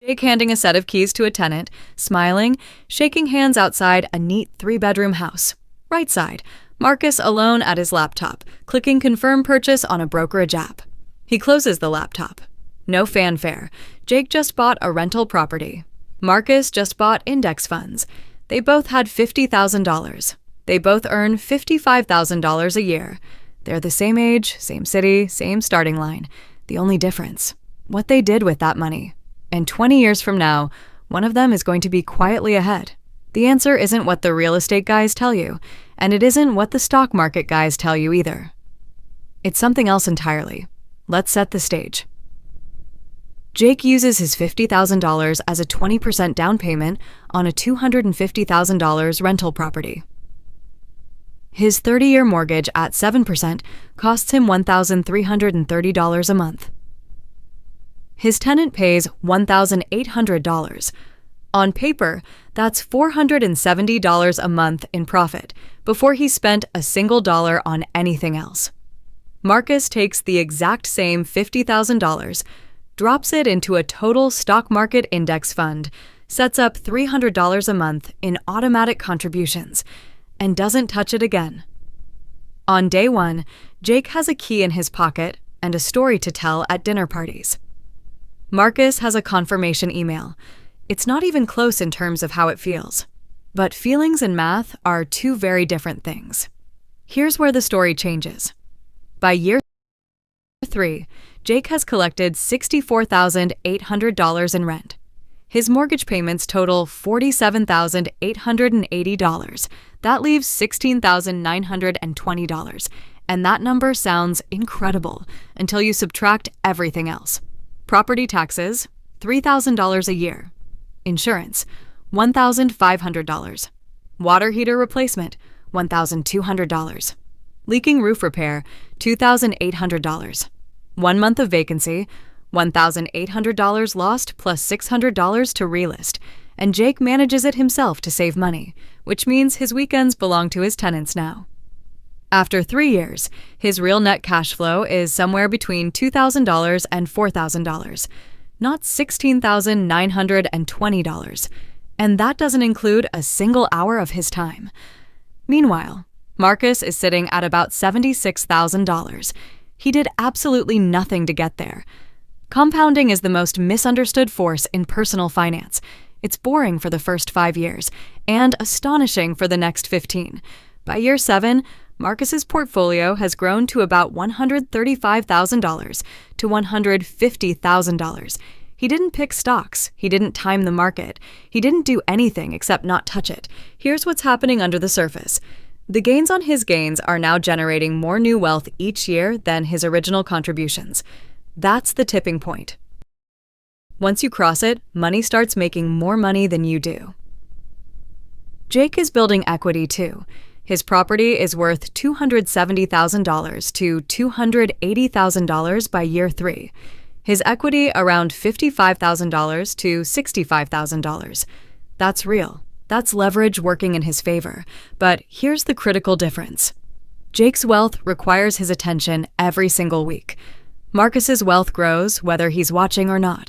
Jake handing a set of keys to a tenant, smiling, shaking hands outside a neat 3-bedroom house. Right side, Marcus alone at his laptop, clicking confirm purchase on a brokerage app. He closes the laptop. No fanfare. Jake just bought a rental property. Marcus just bought index funds. They both had $50,000. They both earn $55,000 a year. They're the same age, same city, same starting line. The only difference, what they did with that money. And 20 years from now, one of them is going to be quietly ahead. The answer isn't what the real estate guys tell you, and it isn't what the stock market guys tell you either. It's something else entirely. Let's set the stage. Jake uses his $50,000 as a 20% down payment on a $250,000 rental property. His 30-year mortgage at 7% costs him $1,330 a month. His tenant pays $1,800. On paper, that's $470 a month in profit before he spent a single dollar on anything else. Marcus takes the exact same $50,000, drops it into a total stock market index fund, sets up $300 a month in automatic contributions, and doesn't touch it again. On day one, Jake has a key in his pocket and a story to tell at dinner parties. Marcus has a confirmation email. It's not even close in terms of how it feels. But feelings and math are two very different things. Here's where the story changes. By year 3, Jake has collected $64,800 in rent. His mortgage payments total $47,880. That leaves $16,920. And that number sounds incredible until you subtract everything else. Property taxes, $3,000 a year. Insurance, $1,500. Water heater replacement, $1,200. Leaking roof repair, $2,800. 1 month of vacancy, $1,800 lost plus $600 to relist, and Jake manages it himself to save money, which means his weekends belong to his tenants now. After 3 years, his real net cash flow is somewhere between $2,000 and $4,000, not $16,920, and that doesn't include a single hour of his time. Meanwhile, Marcus is sitting at about $76,000. He did absolutely nothing to get there. Compounding is the most misunderstood force in personal finance. It's boring for the first 5 years and astonishing for the next 15. By year 7, Marcus's portfolio has grown to about $135,000 to $150,000. He didn't pick stocks. He didn't time the market. He didn't do anything except not touch it. Here's what's happening under the surface. The gains on his gains are now generating more new wealth each year than his original contributions. That's the tipping point. Once you cross it, money starts making more money than you do. Jake is building equity too. His property is worth $270,000 to $280,000 by year 3. His equity around $55,000 to $65,000. That's real. That's leverage working in his favor. But here's the critical difference. Jake's wealth requires his attention every single week. Marcus's wealth grows whether he's watching or not.